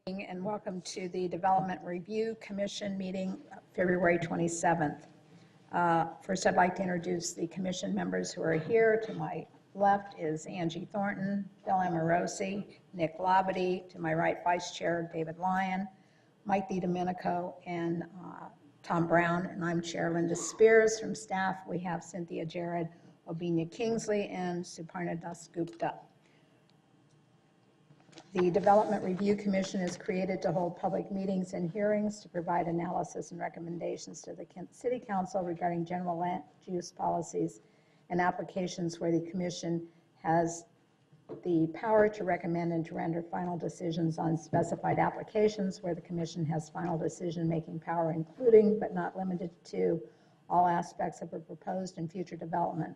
And welcome to the Development Review Commission meeting, February 27th. First, I'd like to introduce the commission members who are here. To my left is Angie Thornton, Bill Amorosi, Nick Labadie. To my right, Vice Chair David Lyon, Mike DiDomenico, and Tom Brown. And I'm Chair Linda Spears. From staff, we have Cynthia Jared, Obinya Kingsley, and Suparna Dasgupta. The Development Review Commission is created to hold public meetings and hearings to provide analysis and recommendations to the City Council regarding general land use policies and applications where the Commission has the power to recommend and to render final decisions on specified applications where the Commission has final decision-making power, including but not limited to all aspects of a proposed and future development.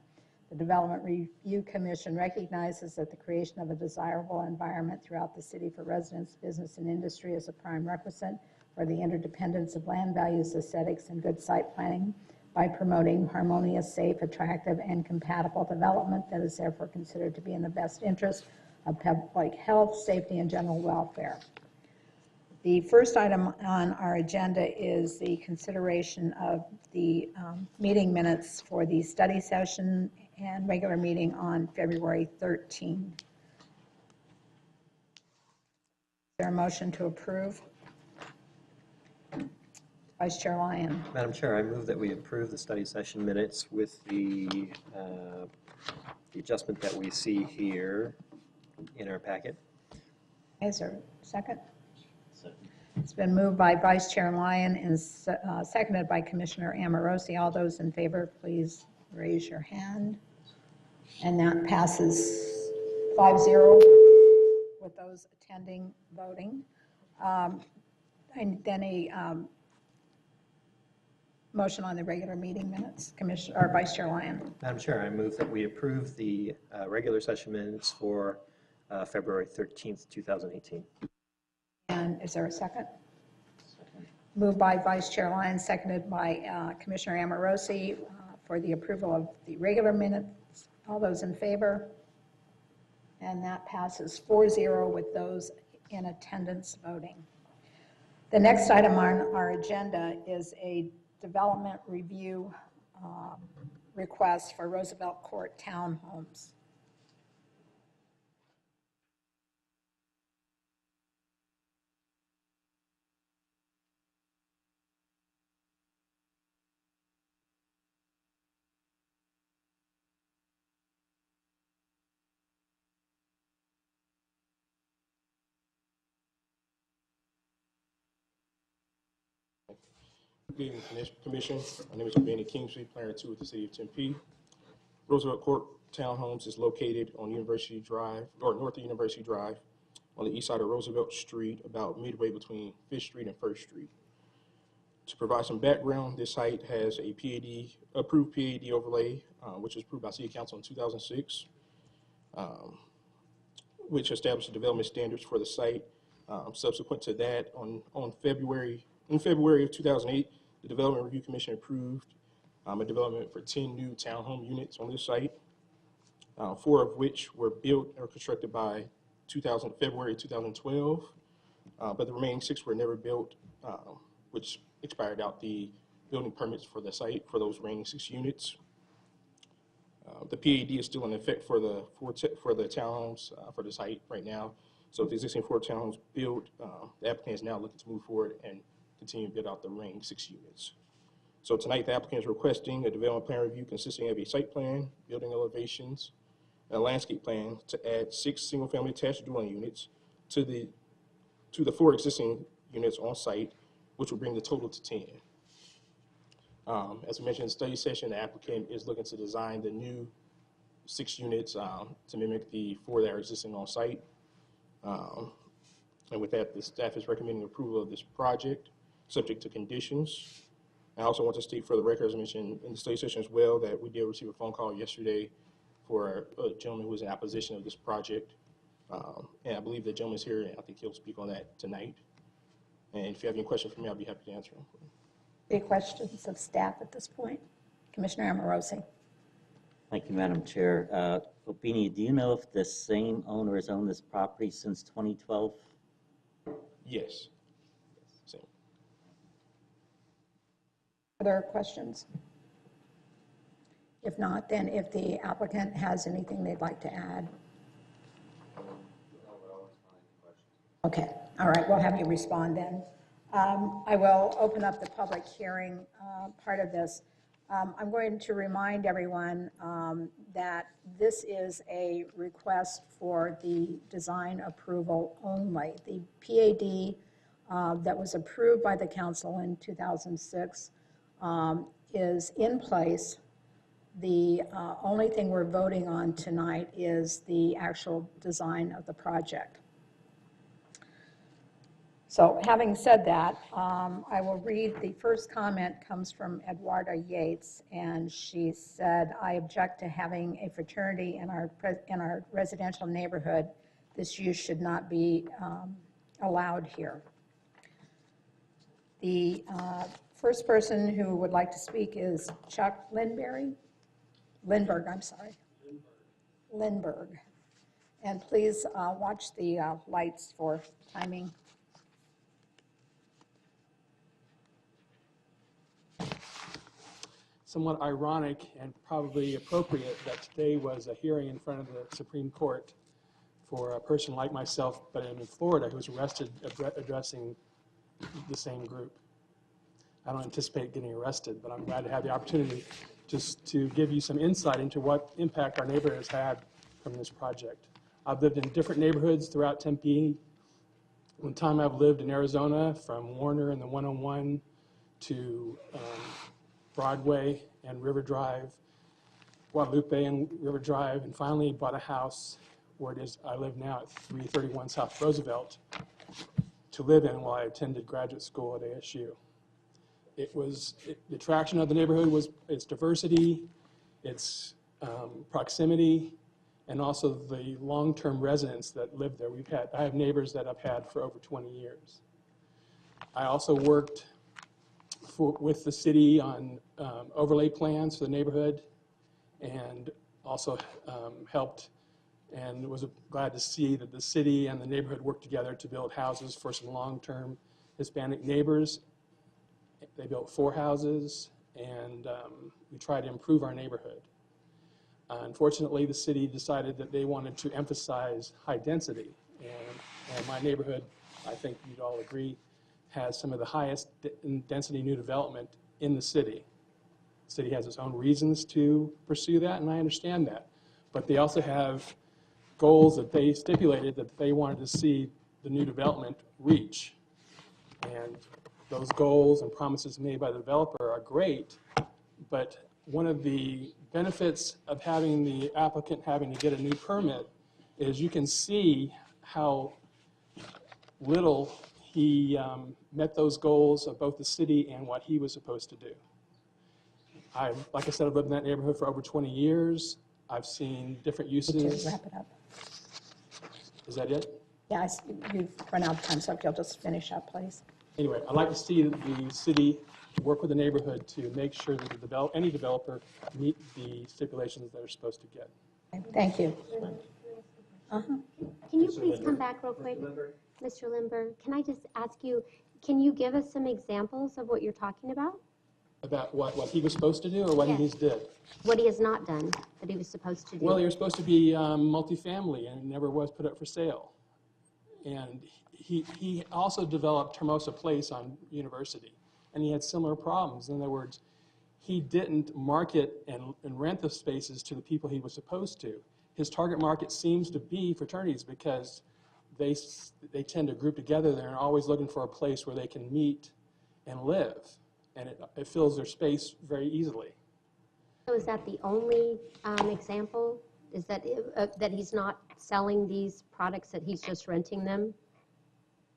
The Development Review Commission recognizes that the creation of a desirable environment throughout the city for residents, business, and industry is a prime requisite for the interdependence of land values, aesthetics, and good site planning by promoting harmonious, safe, attractive, and compatible development that is therefore considered to be in the best interest of public health, safety, and general welfare. The first item on our agenda is the consideration of the meeting minutes for the study session and regular meeting on February 13. Is there a motion to approve? Vice Chair Lyon. Madam Chair, I move that we approve the study session minutes with the adjustment that we see here in our packet. Is there a second? It's been moved by Vice Chair Lyon and seconded by Commissioner Amorosi. All those in favor, please raise your hand. And that passes 5-0 with those attending voting. And then a motion on the regular meeting minutes, Commissioner or Vice Chair Lyon. Madam Chair, I move that we approve the regular session minutes for February 13th, 2018. And is there a second? Second. Moved by Vice Chair Lyon, seconded by Commissioner Amorosi for the approval of the regular minutes. All those in favor? And that passes 4-0 with those in attendance voting. The next item on our agenda is a development review request for Roosevelt Court Townhomes. Good evening, Commission. My name is Obinya Kingsley, Planner 2 with the City of Tempe. Roosevelt Court Townhomes is located on University Drive, or north of University Drive, on the east side of Roosevelt Street, about midway between 5th Street and 1st Street. To provide some background, this site has a approved PAD overlay, which was approved by City Council in 2006, which established the development standards for the site. Subsequent to that, in February of 2008, the Development Review Commission approved a development for 10 new townhome units on this site, 4 of which were built or constructed by February 2012, but the remaining 6 were never built, which expired out the building permits for the site for those remaining 6 units. The PAD is still in effect for the townhomes for the site right now. So the existing 4 townhomes built, the applicant is now looking to move forward and continue to build out the remaining 6 units. So tonight, the applicant is requesting a development plan review consisting of a site plan, building elevations, and a landscape plan to add 6 single-family attached dwelling units to the 4 existing units on site, which will bring the total to 10. As we mentioned in the study session, the applicant is looking to design the new 6 units to mimic the 4 that are existing on site. And with that, the staff is recommending approval of this project, subject to conditions. I also want to state for the record, as I mentioned in the study session as well, that we did receive a phone call yesterday for a gentleman who was in opposition of this project. And I believe the gentleman's here, and I think he'll speak on that tonight. And if you have any questions for me, I'll be happy to answer them. Any questions of staff at this point? Commissioner Amorosi. Thank you, Madam Chair. Obinya, do you know if the same owner has owned this property since 2012? Yes. Same. Other questions? If not, then if the applicant has anything they'd like to add. Okay, all right, we'll have you respond then. I will open up the public hearing part of this. I'm going to remind everyone that this is a request for the design approval only. The PAD that was approved by the council in 2006 is in place. The only thing we're voting on tonight is the actual design of the project. So having said that, I will read, the first comment comes from Eduarda Yates, and she said, I object to having a fraternity in our residential neighborhood. This use should not be allowed here. The first person who would like to speak is Chuck Lindberg, I'm sorry. Lindberg. And please watch the lights for timing. Somewhat ironic and probably appropriate that today was a hearing in front of the Supreme Court for a person like myself, but in Florida, who was arrested addressing the same group. I don't anticipate getting arrested, but I'm glad to have the opportunity just to give you some insight into what impact our neighborhood has had from this project. I've lived in different neighborhoods throughout Tempe. One time I've lived in Arizona, from Warner and the 101 to Broadway and River Drive, Guadalupe and River Drive, and finally bought a house where it is I live now at 331 South Roosevelt to live in while I attended graduate school at ASU. The attraction of the neighborhood was its diversity, its proximity, and also the long-term residents that live there. I have neighbors that I've had for over 20 years. I also worked with the city on overlay plans for the neighborhood, and also helped and was glad to see that the city and the neighborhood worked together to build houses for some long-term Hispanic neighbors. They built 4 houses, and we tried to improve our neighborhood. Unfortunately, the city decided that they wanted to emphasize high density, and my neighborhood, I think you'd all agree, has some of the highest density new development in the city. The city has its own reasons to pursue that, and I understand that. But they also have goals that they stipulated that they wanted to see the new development reach. And those goals and promises made by the developer are great, but one of the benefits of having the applicant having to get a new permit is you can see how little he met those goals of both the city and what he was supposed to do. Like I said, I've lived in that neighborhood for over 20 years. I've seen different uses. To wrap it up. Is that it? Yeah, you've run out of time, so if you'll just finish up, please. Anyway, I'd like to see the city work with the neighborhood to make sure that any developer meet the stipulations that are supposed to get. Thank you. Can you please come back real quick? Mr. Lindberg, can I just ask you, can you give us some examples of what you're talking about? About what he was supposed to do or what he did? What he has not done that he was supposed to do? Well, he was supposed to be multifamily and never was put up for sale. And he also developed Hermosa Place on University, and he had similar problems. In other words, he didn't market and rent the spaces to the people he was supposed to. His target market seems to be fraternities because they tend to group together there and are always looking for a place where they can meet and live, and it fills their space very easily. So is that the only example? Is that that he's not selling these products, that he's just renting them?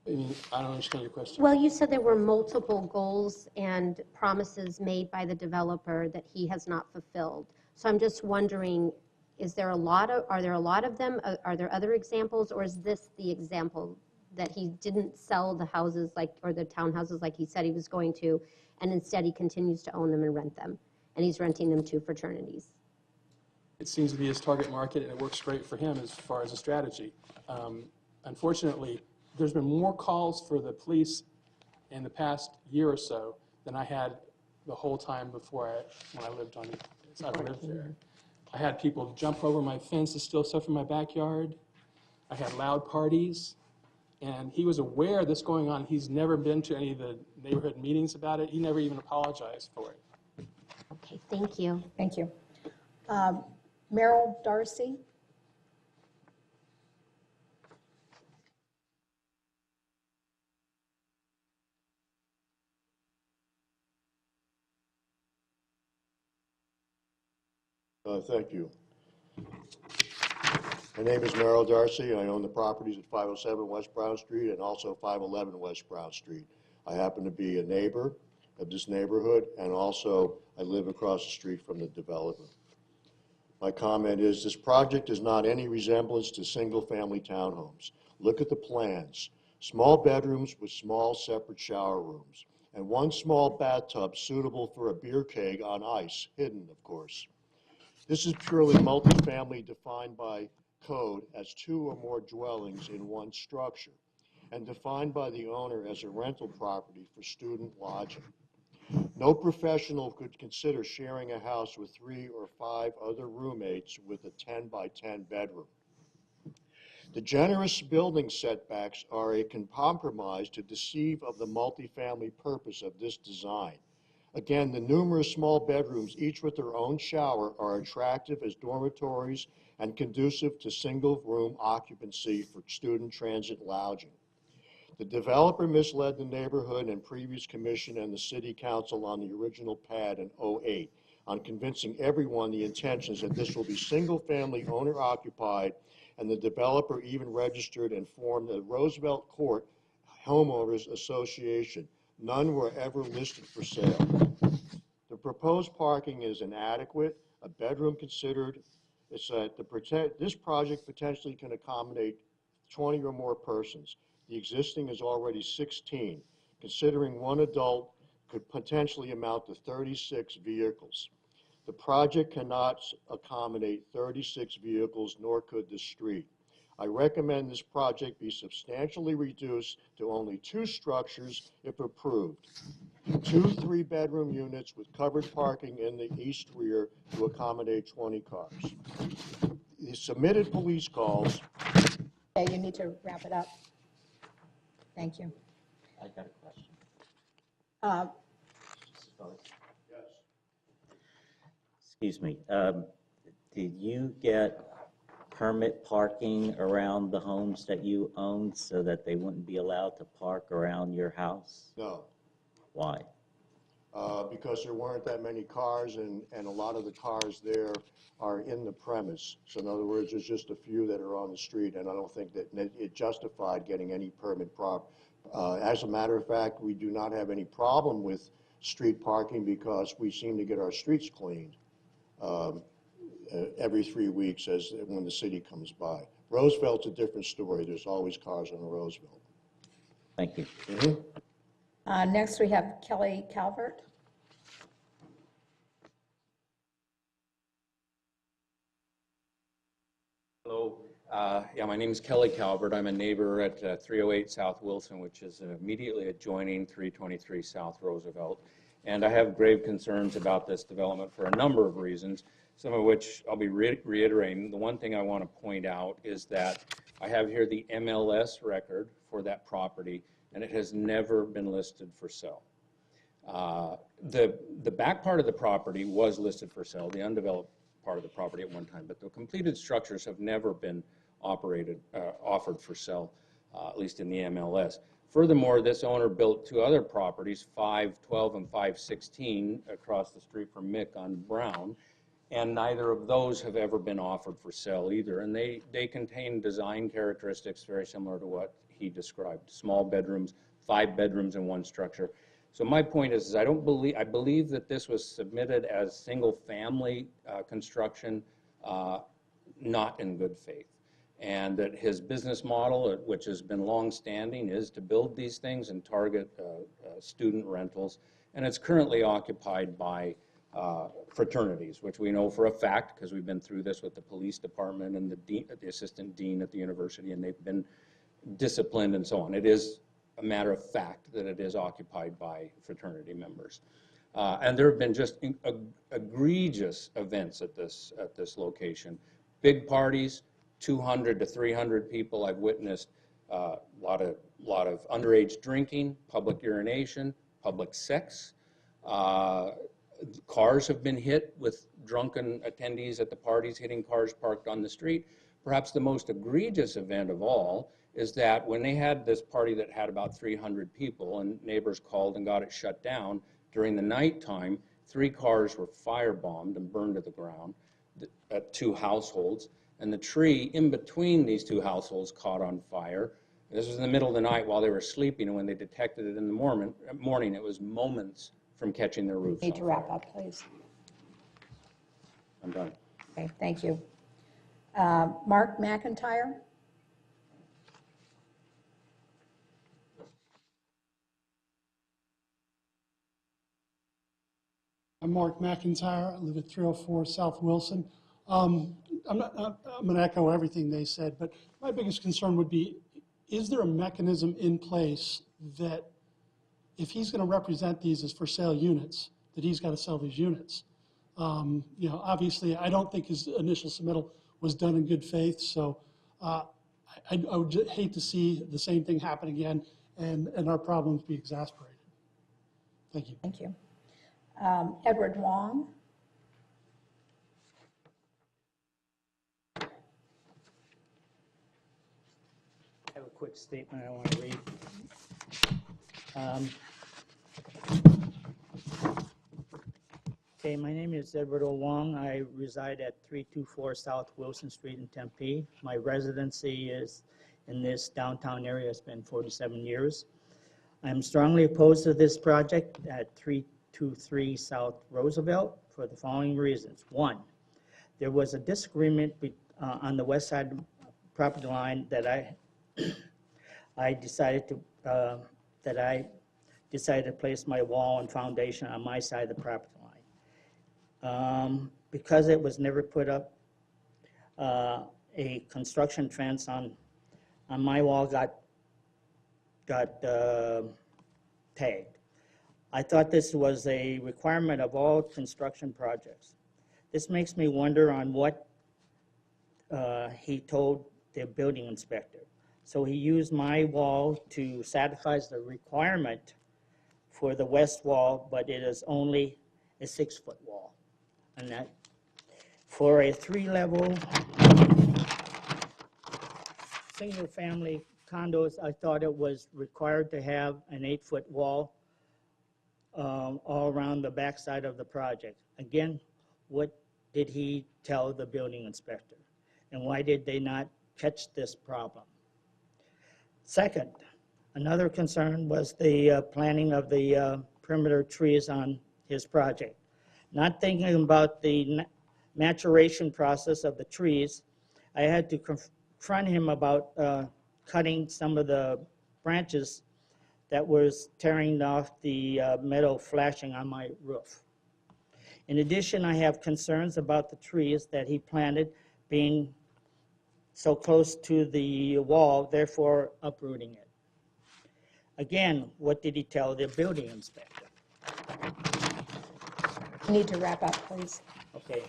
I mean, I don't understand your question. Well, you said there were multiple goals and promises made by the developer that he has not fulfilled. So I'm just wondering, are there a lot of them? Are there other examples, or is this the example that he didn't sell the houses or the townhouses like he said he was going to, and instead he continues to own them and rent them, and he's renting them to fraternities? It seems to be his target market, and it works great for him as far as a strategy. Unfortunately, there's been more calls for the police in the past year or so than I had the whole time before when I lived there. I had people jump over my fence to steal stuff from my backyard. I had loud parties. And he was aware of this going on. He's never been to any of the neighborhood meetings about it. He never even apologized for it. Okay, thank you. Thank you. Merrill Darcy? Thank you. My name is Merrill Darcy. I own the properties at 507 West Brown Street and also 511 West Brown Street. I happen to be a neighbor of this neighborhood, and also I live across the street from the developer. My comment is this project is not any resemblance to single-family townhomes. Look at the plans. Small bedrooms with small separate shower rooms, and one small bathtub suitable for a beer keg on ice, hidden, of course. This is purely multifamily defined by code as 2 or more dwellings in one structure, and defined by the owner as a rental property for student lodging. No professional could consider sharing a house with 3 or 5 other roommates with a 10 by 10 bedroom. The generous building setbacks are a compromise to deceive of the multifamily purpose of this design. Again, the numerous small bedrooms, each with their own shower, are attractive as dormitories and conducive to single-room occupancy for student transit lodging. The developer misled the neighborhood and previous commission and the city council on the original pad in '08 on convincing everyone the intentions that this will be single-family owner-occupied, and the developer even registered and formed the Roosevelt Court Homeowners Association. None were ever listed for sale. The proposed parking is inadequate. A bedroom considered. It's this project potentially can accommodate 20 or more persons. The existing is already 16. Considering one adult could potentially amount to 36 vehicles. The project cannot accommodate 36 vehicles, nor could the street. I recommend this project be substantially reduced to only 2 structures if approved. 2 3-bedroom units with covered parking in the east rear to accommodate 20 cars. The submitted police calls. Okay, you need to wrap it up. Thank you. I got a question. Uh, Yes. Excuse me. Did you get permit parking around the homes that you owned so that they wouldn't be allowed to park around your house? No. Why? Because there weren't that many cars, and a lot of the cars there are in the premise. So in other words, there's just a few that are on the street, and I don't think that it justified getting any permit as a matter of fact, we do not have any problem with street parking because we seem to get our streets cleaned every 3 weeks when the city comes by. Roosevelt's a different story. There's always cars on the Roosevelt. Thank you. Mm-hmm. Next, we have Kelly Calvert. Hello. Yeah, my name is Kelly Calvert. I'm a neighbor at 308 South Wilson, which is immediately adjoining 323 South Roosevelt. And I have grave concerns about this development for a number of reasons, some of which I'll be reiterating. The one thing I want to point out is that I have here the MLS record for that property, and it has never been listed for sale. The back part of the property was listed for sale, the undeveloped part of the property at one time, but the completed structures have never been offered for sale, at least in the MLS. Furthermore, this owner built 2 other properties, 512 and 516, across the street from Mick on Brown, and neither of those have ever been offered for sale either. And they contain design characteristics very similar to what he described: small bedrooms, 5 bedrooms in one structure. So my point is I believe that this was submitted as single-family construction, not in good faith, and that his business model, which has been long-standing, is to build these things and target student rentals, and it's currently occupied by fraternities, which we know for a fact because we've been through this with the police department and the assistant dean at the university, and they've been disciplined and so on. It is a matter of fact that it is occupied by fraternity members. And there have been just egregious events at this location. Big parties, 200 to 300 people. I've witnessed a lot of underage drinking, public urination, public sex. Cars have been hit with drunken attendees at the parties, hitting cars parked on the street. Perhaps the most egregious event of all is that when they had this party that had about 300 people and neighbors called and got it shut down, during the nighttime, 3 cars were firebombed and burned to the ground at 2 households. And the tree in between these 2 households caught on fire. This was in the middle of the night while they were sleeping, and when they detected it in the morning, it was moments from catching their roofs Need on to wrap fire. up, please. I'm done. Okay, thank you. Mark McIntyre? I'm Mark McIntyre. I live at 304 South Wilson. I'm going to echo everything they said, but my biggest concern would be, is there a mechanism in place that if he's going to represent these as for sale units, that he's got to sell these units? Obviously, I don't think his initial submittal was done in good faith, so I would hate to see the same thing happen again and our problems be exasperated. Thank you. Thank you. Edward Wong? I have a quick statement I want to read. Okay, my name is Edward O. Wong. I reside at 324 South Wilson Street in Tempe. My residency is in this downtown area. It's been 47 years. I'm strongly opposed to this project at 323 South Roosevelt for the following reasons. 1, there was a disagreement on the west side property line that I decided to place my wall and foundation on my side of the property line. Because it was never put up, a construction fence on my wall got tagged. I thought this was a requirement of all construction projects. This makes me wonder on what he told the building inspector. So he used my wall to satisfy the requirement for the west wall, but it is only a 6-foot wall. And that, for a 3-level single-family condos, I thought it was required to have an 8-foot wall all around the backside of the project. Again, what did he tell the building inspector? And why did they not catch this problem? Second, another concern was the planting of the perimeter trees on his project. Not thinking about the maturation process of the trees, I had to confront him about cutting some of the branches that was tearing off the metal flashing on my roof. In addition, I have concerns about the trees that he planted being so close to the wall, therefore uprooting it. Again, what did he tell the building inspector? You need to wrap up, please. Okay,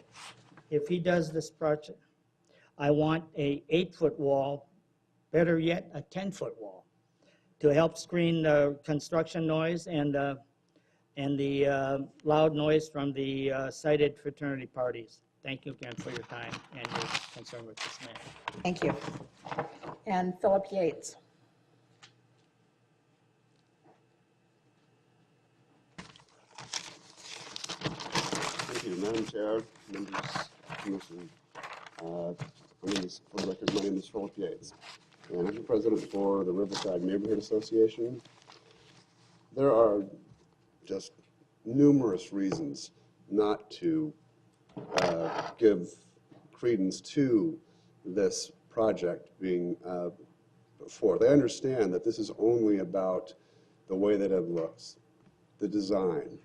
if he does this project, I want a 8-foot wall, better yet, a 10-foot wall, to help screen the construction noise and the loud noise from the cited fraternity parties. Thank you again for your time and your concern with this matter. Thank you. And Philip Yates? Thank you, Madam Chair, members of the Commission. For the record, my name is Philip Yates, and I'm the president for the Riverside Neighborhood Association. There are just numerous reasons not to give credence to this project being before. They understand that this is only about the way that it looks, the design.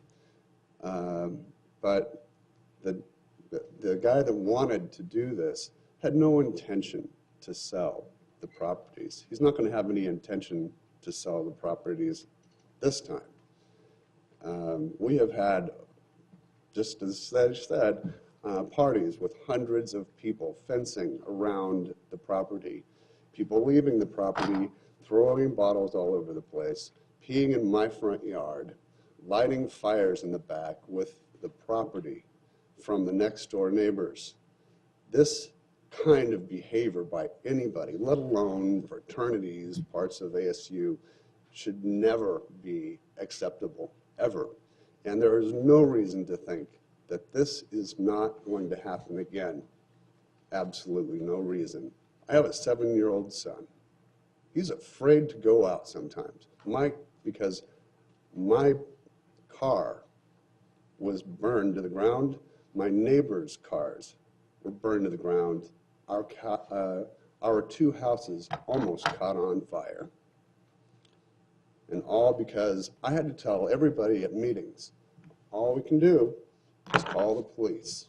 But the guy that wanted to do this had no intention to sell the properties. He's not going to have any intention to sell the properties this time. We have had, just as Sedge said, parties with hundreds of people fencing around the property, people leaving the property, throwing bottles all over the place, peeing in my front yard, lighting fires in the back with the property from the next door neighbors. This kind of behavior by anybody, let alone fraternities, parts of ASU, should never be acceptable, ever. And there is no reason to think that this is not going to happen again. Absolutely no reason. I have a 7-year-old son. He's afraid to go out sometimes. Because my car was burned to the ground. My neighbor's cars were burned to the ground. Our 2 houses almost caught on fire. And all because I had to tell everybody at meetings, all we can do is call the police.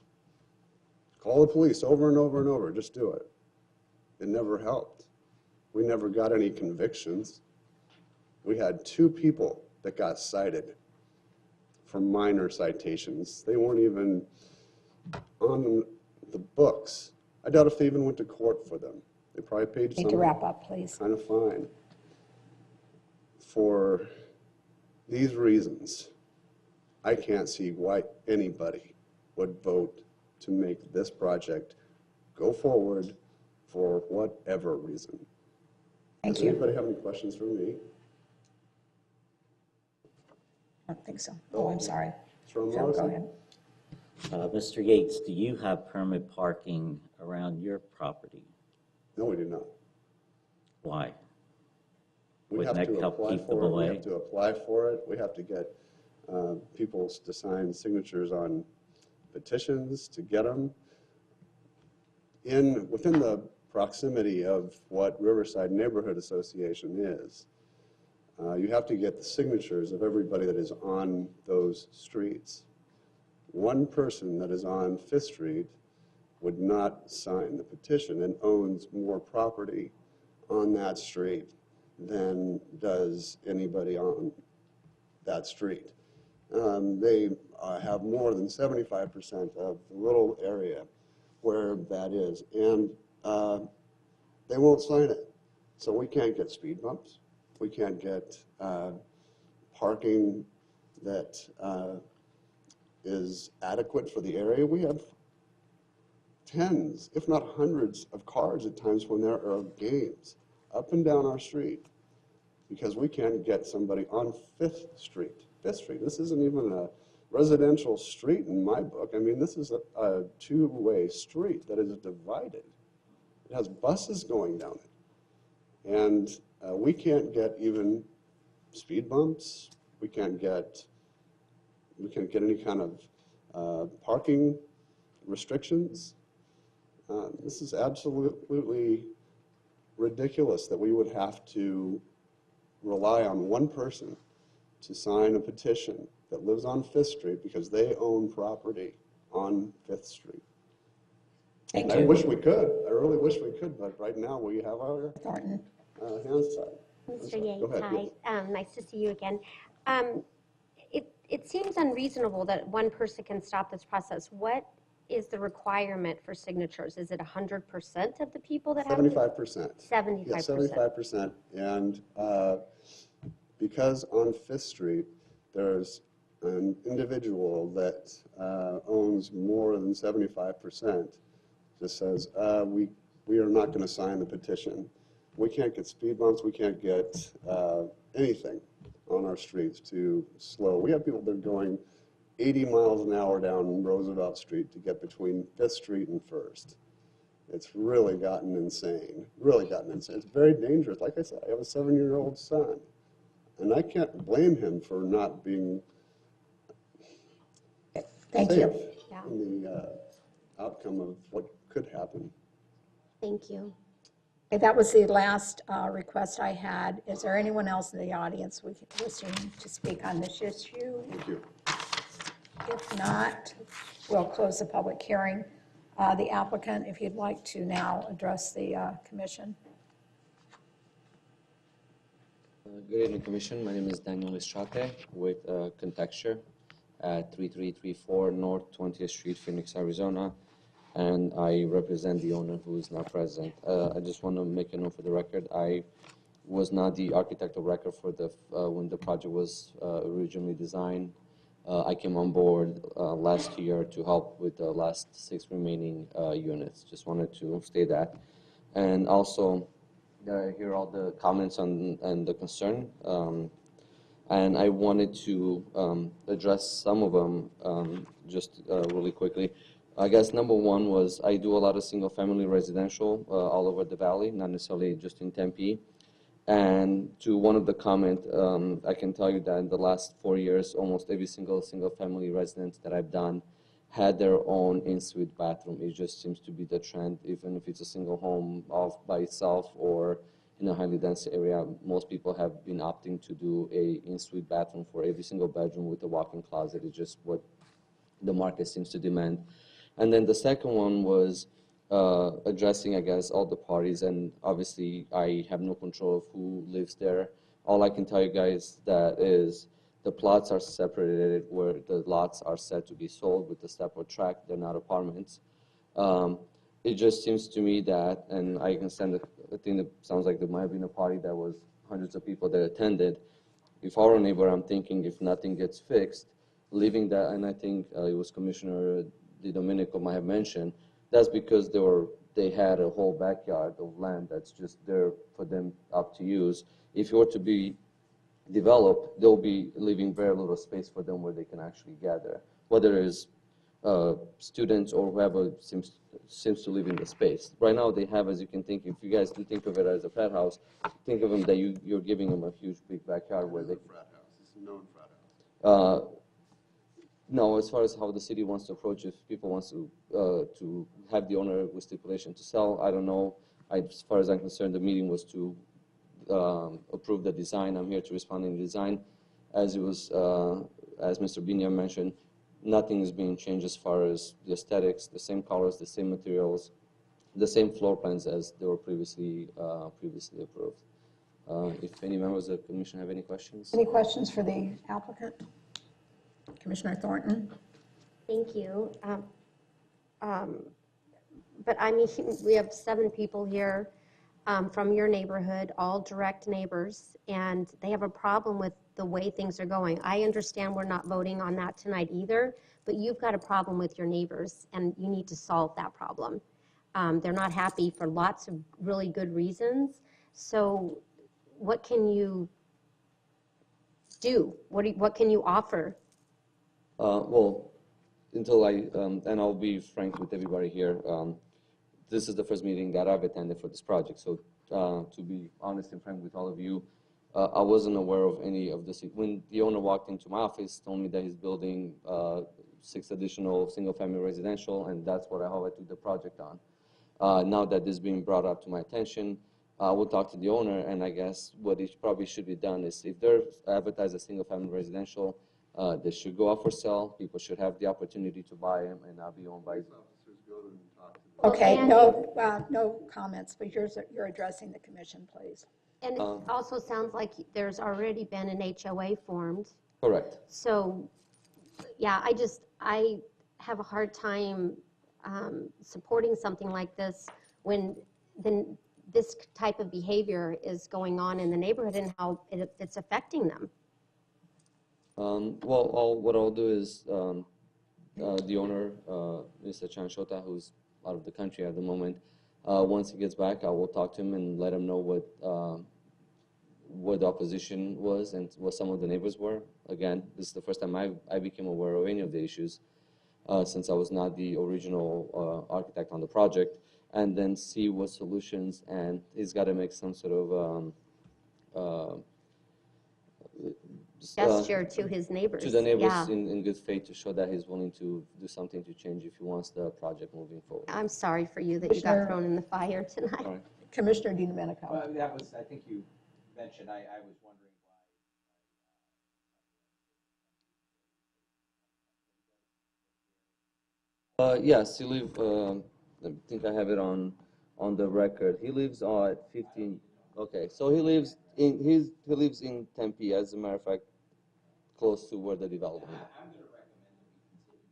Call the police over and over and over, just do it. It never helped. We never got any convictions. We had 2 people that got cited for minor citations. They weren't even on the books. I doubt if they even went to court for them. They probably paid Need to wrap up, please. kind of fine. For these reasons, I can't see why anybody would vote to make this project go forward for whatever reason. Thank Does you. anybody have any questions for me? I don't think so. Oh, I'm sorry. From Phil, go Morrison? ahead. Mr. Yates, do you have permit parking around your property? No, we do not. Why? We Wouldn't have that to help apply keep them for it. We away? have to apply for it. We have to get people to sign signatures on petitions to get them. Within the proximity of what Riverside Neighborhood Association is, you have to get the signatures of everybody that is on those streets. One person that is on Fifth Street would not sign the petition and owns more property on that street than does anybody on that street. They have more than 75% of the little area where that is, and they won't sign it. So we can't get speed bumps. We can't get parking that is adequate for the area. We have tens, if not hundreds, of cars at times when there are games up and down our street because we can't get somebody on Fifth Street. Fifth Street, this isn't even a residential street in my book. I mean, this is a two-way street that is divided. It has buses going down it. And we can't get even speed bumps. We can't get any kind of parking restrictions. This is absolutely ridiculous that we would have to rely on one person to sign a petition that lives on Fifth Street because they own property on Fifth Street. Thank And you. I wish we could. I really wish we could, but right now we have our Thornton. hands tied. Mr. Go Yates, ahead, hi. Nice to see you again. It seems unreasonable that one person can stop this process. What is the requirement for signatures? Is it 100% of the people that have? 75%. 75%. Yeah, 75%. And because on Fifth Street, there's an individual that owns more than 75%, just says, we are not going to sign the petition. We can't get speed bumps. We can't get anything on our streets to slow. We have people that are going 80 miles an hour down Roosevelt Street to get between 5th Street and 1st. It's really gotten insane, It's very dangerous. Like I said, I have a 7-year-old son, and I can't blame him for not being Thank safe you. Yeah. in the outcome of what could happen. Thank you. Okay, that was the last request I had. Is there anyone else in the audience wishing to speak on this issue? Thank you. If not, we'll close the public hearing. The applicant, if you'd like to now address the commission. Good evening, Commission. My name is Daniel Estrate with Contexture at 3334 North 20th Street, Phoenix, Arizona, and I represent the owner who is not present. I just want to make a note for the record. I was not the architect of record for the when the project was originally designed. I came on board last year to help with the last 6 remaining units. Just wanted to state that, and also. Hear all the comments and the concern, and I wanted to address some of them just really quickly. I guess number one was I do a lot of single-family residential all over the valley, not necessarily just in Tempe. And to one of the comment, I can tell you that in the last 4 years, almost every single-family residence that I've done had their own in-suite bathroom. It just seems to be the trend, even if it's a single home off by itself or in a highly dense area. Most people have been opting to do a in-suite bathroom for every single bedroom with a walk-in closet. It's just what the market seems to demand. And then the second one was addressing, I guess, all the parties. And obviously, I have no control of who lives there. All I can tell you guys that is the plots are separated where the lots are set to be sold with a separate track. They're not apartments. It just seems to me that, and I can send a thing that sounds like there might have been a party that was hundreds of people that attended. If our neighbor, I'm thinking if nothing gets fixed, leaving that, and I think it was Commissioner Di Domenico might have mentioned, that's because they had a whole backyard of land that's just there for them up to use. If it were to be developed, they'll be leaving very little space for them where they can actually gather, whether it's students or whoever seems to live in the space. Right now they have, as you can think, if you guys do think of it as a frat house, think of them that you're giving them a huge big backyard where they can. Frat house. It's a known frat house. No, as far as how the city wants to approach it, if people wants to have the owner with stipulation to sell, I don't know. As far as I'm concerned, the meeting was to approve the design. I'm here to respond in the design. As it was, as Mr. Binia mentioned, nothing is being changed as far as the aesthetics, the same colors, the same materials, the same floor plans as they were previously approved. If any members of the commission have any questions? Any questions for the applicant? Commissioner Thornton? Thank you. But I mean, we have 7 people here from your neighborhood, all direct neighbors, and they have a problem with the way things are going. I understand we're not voting on that tonight either, but you've got a problem with your neighbors, and you need to solve that problem. They're not happy for lots of really good reasons. So what can you do? What can you offer? Well, until and I'll be frank with everybody here, this is the first meeting that I've attended for this project. So to be honest and frank with all of you, I wasn't aware of any of this. When the owner walked into my office, told me that he's building 6 additional single-family residential, and that's how I took the project on. Now that this is being brought up to my attention, I will talk to the owner, and I guess what it probably should be done is if they're advertised as single-family residential, they should go out for sale. People should have the opportunity to buy them and not be owned by. Okay, no comments, but you're addressing the commission, please. And it also sounds like there's already been an HOA formed. Correct. So, yeah, I have a hard time supporting something like this when this type of behavior is going on in the neighborhood and how it's affecting them. Well, what I'll do is the owner, Mr. Chanshota, who's out of the country at the moment, once he gets back, I will talk to him and let him know what the opposition was and what some of the neighbors were. Again, this is the first time I became aware of any of the issues since I was not the original architect on the project, and then see what solutions, and he's got to make some sort of Gesture to his neighbors. To the neighbors, yeah. in good faith, to show that he's willing to do something to change if he wants the project moving forward. I'm sorry for you that you got thrown in the fire tonight. All right. Commissioner Di Domenico. Well, that was, I think you mentioned, I was wondering why. Yes, he lives, I think I have it on the record. He lives at 15, Okay, so he lives in Tempe, as a matter of fact, close to where the development. I'm going to recommend that we continue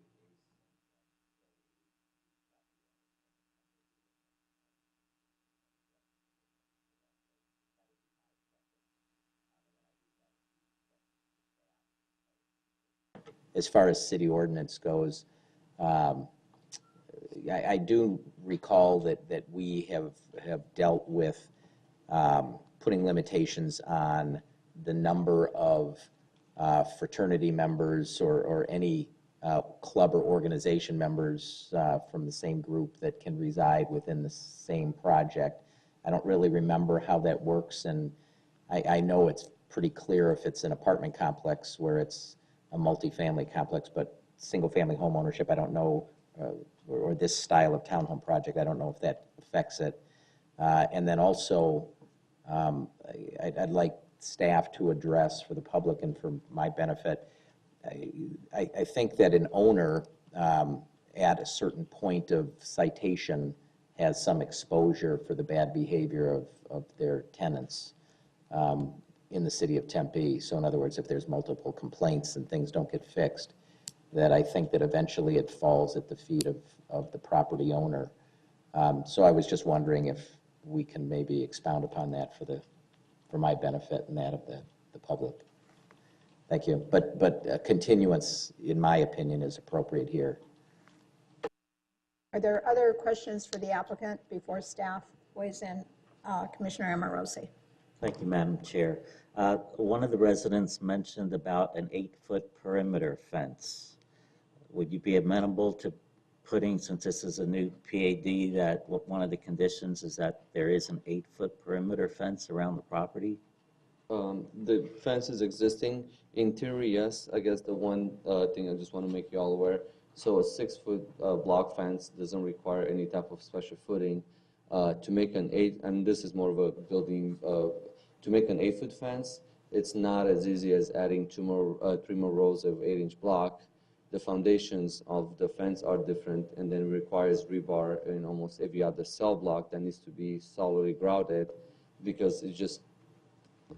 the case. As far as city ordinance goes, um, I do recall that we have dealt with putting limitations on the number of fraternity members or any club or organization members from the same group that can reside within the same project. I don't really remember how that works, and I know it's pretty clear if it's an apartment complex where it's a multifamily complex, but single-family home ownership, I don't know, or this style of townhome project, I don't know if that affects it. And then also, I'd like staff to address for the public and for my benefit, I think that an owner at a certain point of citation has some exposure for the bad behavior of their tenants in the city of Tempe. So in other words, if there's multiple complaints and things don't get fixed, that I think that eventually it falls at the feet of the property owner. So I was just wondering if we can maybe expound upon that for my benefit and that of the public. Thank you. But a continuance, in my opinion, is appropriate here. Are there other questions for the applicant before staff weighs in? Commissioner Amorosi. Thank you, Madam Chair. One of the residents mentioned about an 8-foot perimeter fence. Would you be amenable to putting, since this is a new PAD, that one of the conditions is that there is an 8-foot perimeter fence around the property? The fence is existing. Interior, yes. I guess the one thing I just want to make you all aware. So a 6-foot block fence doesn't require any type of special footing. To make an 8, and this is more of a building, to make an 8-foot fence, it's not as easy as adding 3 more rows of 8-inch block. The foundations of the fence are different, and then requires rebar in almost every other cell block that needs to be solidly grouted because it's just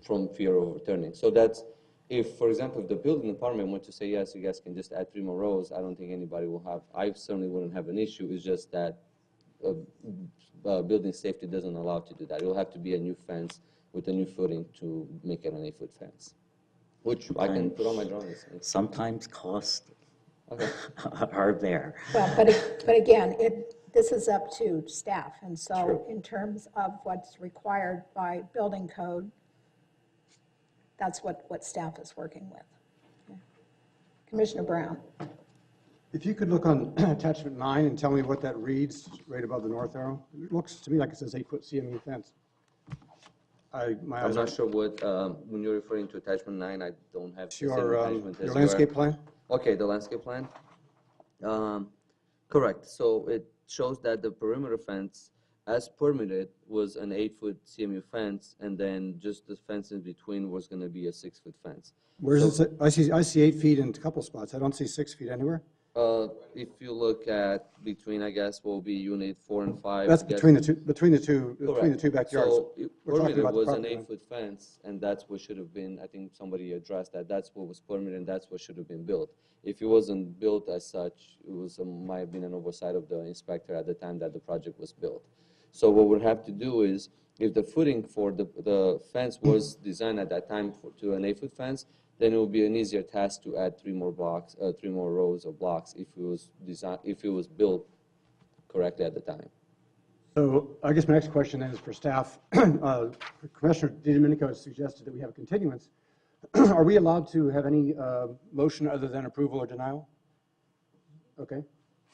from fear of overturning. So that's, if, for example, if the building department went to say, yes, you guys can just add 3 more rows, I don't think anybody will have, I certainly wouldn't have an issue. It's just that building safety doesn't allow to do that. It will have to be a new fence with a new footing to make it an 8-foot fence, which I can put on my drawings. Sometimes costs Okay. are there. Well, but again, this is up to staff, and so True. in terms of what's required by building code, that's what staff is working with. Okay. Commissioner Brown. If you could look on attachment 9 and tell me what that reads right above the north arrow. It looks to me like it says 8-foot CMU fence. I'm not sure what, when you're referring to attachment 9, I don't have the same attachment as your landscape plan? Okay, the landscape plan. Correct. So it shows that the perimeter fence, as permitted, was an 8-foot CMU fence, and then just the fence in between was going to be a 6-foot fence. Where's it? I see 8 feet in a couple spots. I don't see 6 feet anywhere. If you look at between, I guess, will be unit 4 and 5. That's between the two backyards. So it We're talking permitted about the was an property line. 8-foot fence, and that's what should have been, I think somebody addressed that, that's what was permitted, and that's what should have been built. If it wasn't built as such, it was, might have been an oversight of the inspector at the time that the project was built. So what we'll have to do is, if the footing for the fence was designed at that time to an 8-foot fence, then it will be an easier task to add 3 more blocks, 3 more rows of blocks if it was designed, if it was built correctly at the time. So I guess my next question then is for staff. Commissioner DiDomenico has suggested that we have a continuance. Are we allowed to have any motion other than approval or denial? Okay.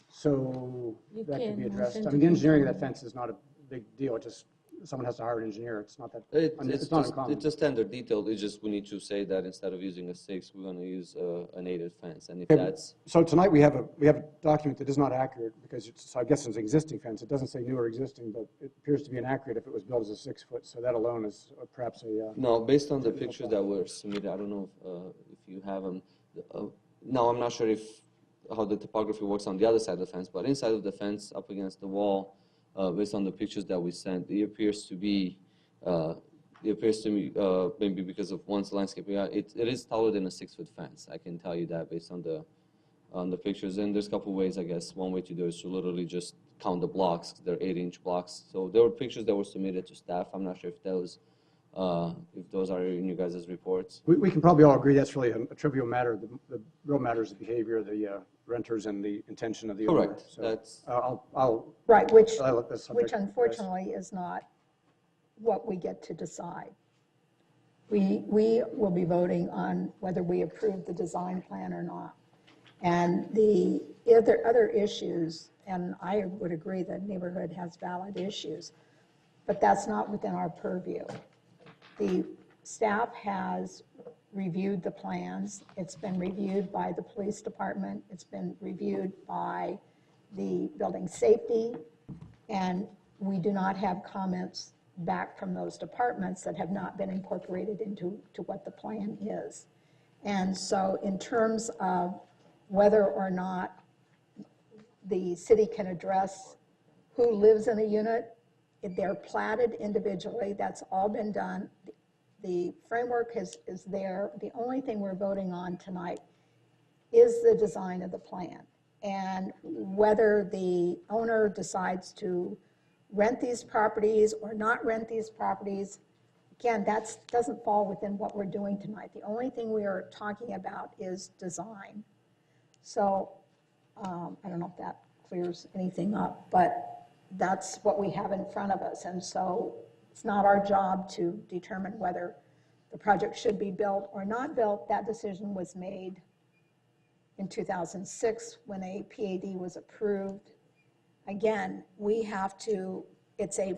So that could be addressed. I mean, the engineering of that fence is not a big deal. It just, someone has to hire an engineer. It's not that, it's not uncommon. It's a standard detail. It's just we need to say that instead of using a 6, we're going to use an 8 fence. And if Okay, that's... So tonight we have a document that is not accurate because it's, I guess it's an existing fence. It doesn't say new or existing, but it appears to be inaccurate if it was built as a 6-foot. So that alone is perhaps a... No, based on the pictures that were submitted, I don't know if you have them. No, I'm not sure how the topography works on the other side of the fence, but inside of the fence up against the wall, based on the pictures that we sent, it appears to be It appears to me, maybe because of one's landscape, yeah, it is taller than a 6-foot fence. I can tell you that based on the pictures. And there's a couple ways, I guess. One way to do it is to literally just count the blocks. They're 8-inch blocks. So there were pictures that were submitted to staff. I'm not sure if those are in you guys' reports. We can probably all agree that's really a trivial matter. The real matter is the behavior of the renters and the intention of the owner. Correct. So That's I'll Right, which I'll let this subject rest. unfortunately is not what we get to decide. We will be voting on whether we approve the design plan or not. And the other issues, and I would agree that neighborhood has valid issues, but that's not within our purview. The staff has reviewed the plans. It's been reviewed by the police department. It's been reviewed by the building safety, and we do not have comments back from those departments that have not been incorporated into what the plan is. And so in terms of whether or not the city can address who lives in a unit, if they're platted individually, that's all been done. The framework is there. The only thing we're voting on tonight is the design of the plan. And whether the owner decides to rent these properties or not rent these properties, again, that doesn't fall within what we're doing tonight. The only thing we are talking about is design. So I don't know if that clears anything up, but that's what we have in front of us. And so it's not our job to determine whether the project should be built or not built. That decision was made in 2006 when a PAD was approved. Again, we have to, it's a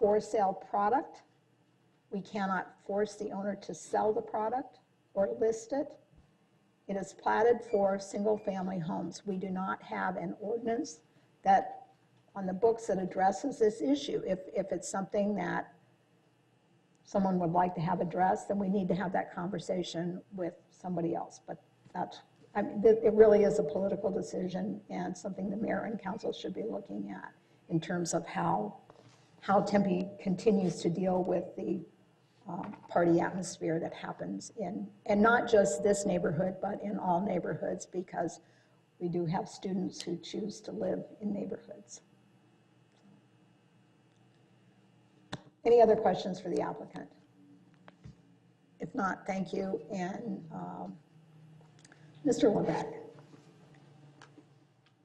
for sale product. We cannot force the owner to sell the product or list it. It is platted for single family homes. We do not have an ordinance that on the books that addresses this issue. If it's something that someone would like to have addressed, then we need to have that conversation with somebody else. But that's, I mean, it really is a political decision and something the mayor and council should be looking at in terms of how Tempe continues to deal with the party atmosphere that happens in, and not just this neighborhood, but in all neighborhoods, because we do have students who choose to live in neighborhoods. Any other questions for the applicant? If not, thank you. And Mr. Lebeck.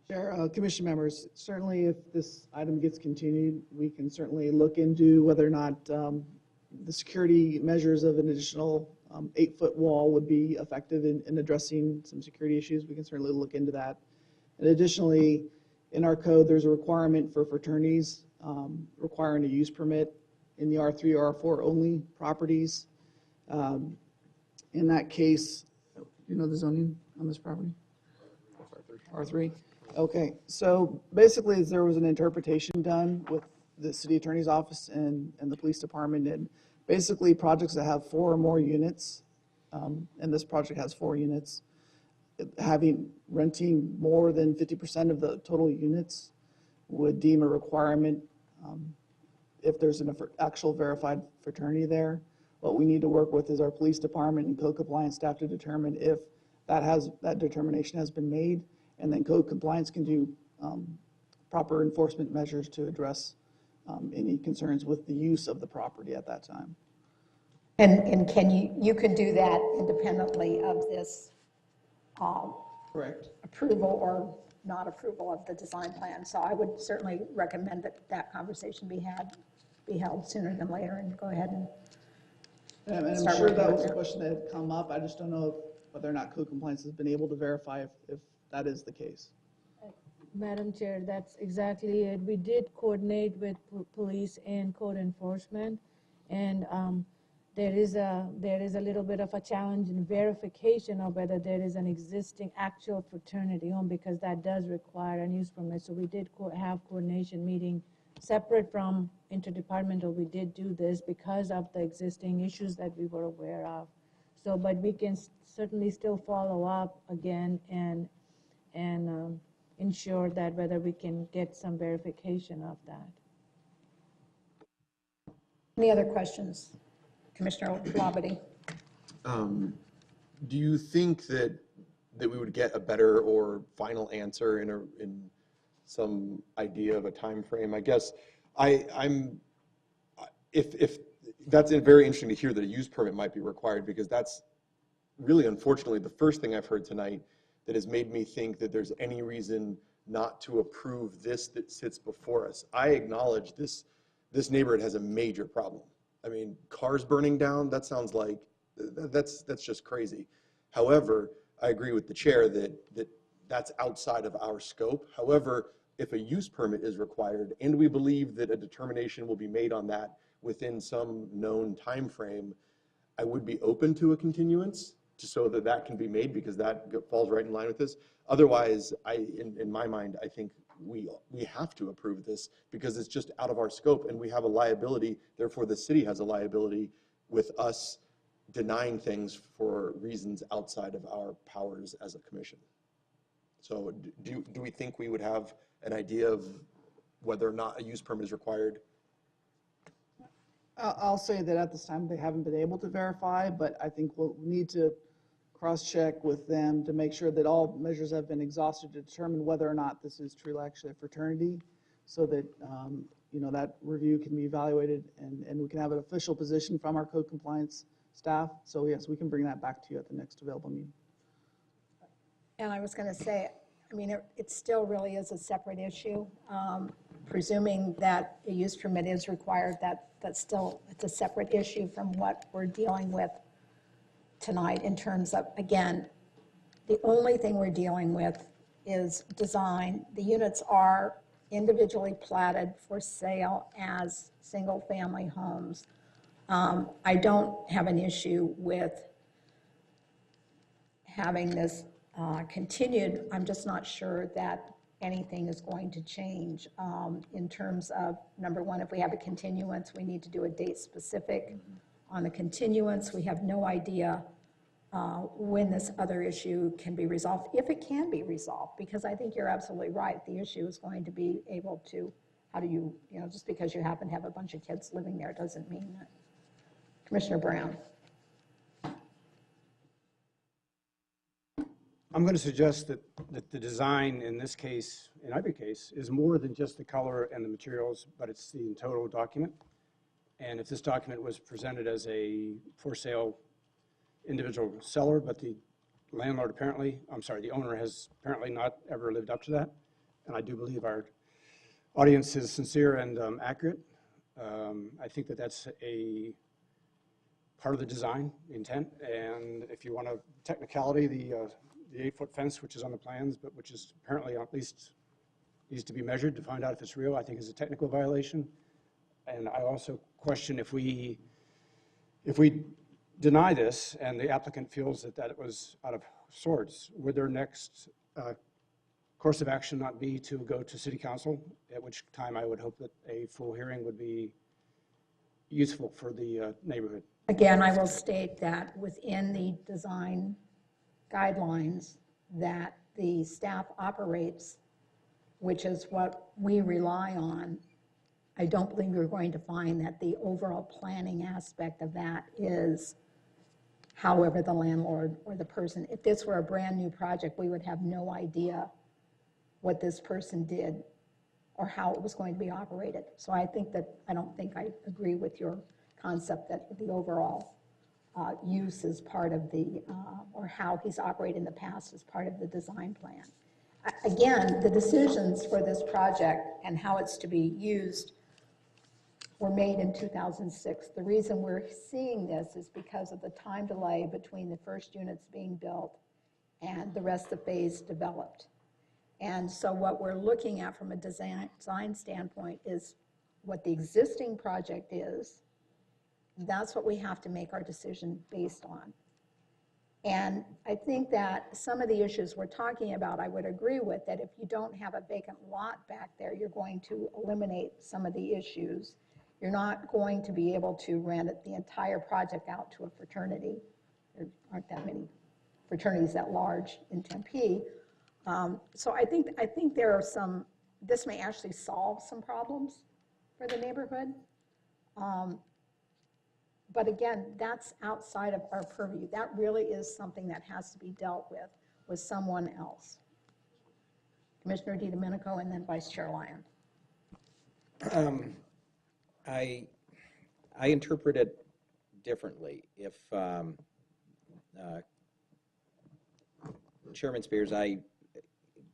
Chair, Commission members, certainly if this item gets continued, we can certainly look into whether or not the security measures of an additional 8-foot wall would be effective in addressing some security issues. We can certainly look into that. And additionally, in our code, there's a requirement for fraternities requiring a use permit in the R3 or R4 only properties. In that case, you know the zoning on this property? R3. Okay, so basically there was an interpretation done with the city attorney's office and the police department, and basically projects that have 4 or more units, and this project has 4 units, renting more than 50% of the total units would deem a requirement if there's an actual verified fraternity there. What we need to work with is our police department and code compliance staff to determine if that determination has been made, and then code compliance can do proper enforcement measures to address any concerns with the use of the property at that time. And can you could do that independently of this Correct. approval or not approval of the design plan. So I would certainly recommend that conversation be held sooner than later, and go ahead and And I'm start sure working that on was a it. question that had come up. I just don't know whether or not code compliance has been able to verify if that is the case. Madam Chair, that's exactly it. We did coordinate with police and code enforcement, and there is a little bit of a challenge in verification of whether there is an existing actual fraternity home, because that does require a use permit. So we did have coordination meeting separate from interdepartmental. We did do this because of the existing issues that we were aware of. So, but we can certainly still follow up again and ensure that whether we can get some verification of that. Any other questions? Commissioner Labadie. Do you think that we would get a better or final answer in some idea of a time frame? I guess if that's very interesting to hear that a use permit might be required, because that's really, unfortunately, the first thing I've heard tonight that has made me think that there's any reason not to approve this that sits before us. I acknowledge this neighborhood has a major problem. I mean, cars burning down, that sounds like, that's just crazy. However, I agree with the chair that that's outside of our scope. However, if a use permit is required and we believe that a determination will be made on that within some known time frame, I would be open to a continuance so that that can be made, because that falls right in line with this. Otherwise, in my mind, I think we have to approve this because it's just out of our scope and we have a liability. Therefore, the city has a liability with us denying things for reasons outside of our powers as a commission. So do we think we would have an idea of whether or not a use permit is required? I'll say that at this time, they haven't been able to verify, but I think we'll need to cross-check with them to make sure that all measures have been exhausted to determine whether or not this is truly actually a fraternity, so that that review can be evaluated and we can have an official position from our code compliance staff. So yes, we can bring that back to you at the next available meeting. And I was going to say, I mean, it still really is a separate issue. Presuming that a use permit is required, that's still, it's a separate issue from what we're dealing with tonight in terms of, again, the only thing we're dealing with is design. The units are individually platted for sale as single-family homes. I don't have an issue with having this continued. I'm just not sure that anything is going to change in terms of, number one, if we have a continuance, we need to do a date specific on the continuance. We have no idea when this other issue can be resolved, if it can be resolved, because I think you're absolutely right. The issue is going to be able to, how do you, just because you happen to have a bunch of kids living there doesn't mean that. Commissioner Brown. I'm going to suggest that the design in this case, in every case, is more than just the color and the materials, but it's the total document. And if this document was presented as a for sale individual seller, but the landlord apparently, the owner has apparently not ever lived up to that. And I do believe our audience is sincere and accurate. I think that that's a part of the design intent. And if you want a technicality, the 8-foot fence, which is on the plans, but which is apparently at least needs to be measured to find out if it's real, I think is a technical violation. And I also question if we deny this and the applicant feels that it was out of sorts, would their next course of action not be to go to city council, at which time I would hope that a full hearing would be useful for the neighborhood. Again, I will state that within the design guidelines that the staff operates, which is what we rely on, I don't believe you're going to find that the overall planning aspect of that is however the landlord or the person, if this were a brand new project, we would have no idea what this person did or how it was going to be operated. So I don't think I agree with your concept that the overall use is part of the, or how he's operated in the past is part of the design plan. Again, the decisions for this project and how it's to be used were made in 2006. The reason we're seeing this is because of the time delay between the first units being built and the rest of the phase developed. And so what we're looking at from a design standpoint is what the existing project is. That's what we have to make our decision based on. And I think that some of the issues we're talking about, I would agree with, that if you don't have a vacant lot back there, you're going to eliminate some of the issues. You're not going to be able to rent the entire project out to a fraternity. There aren't that many fraternities that large in Tempe. So I think there are some, this may actually solve some problems for the neighborhood. But again, that's outside of our purview. That really is something that has to be dealt with someone else. Commissioner DiDomenico and then Vice Chair Lyon. I interpret it differently. If Chairman Spears,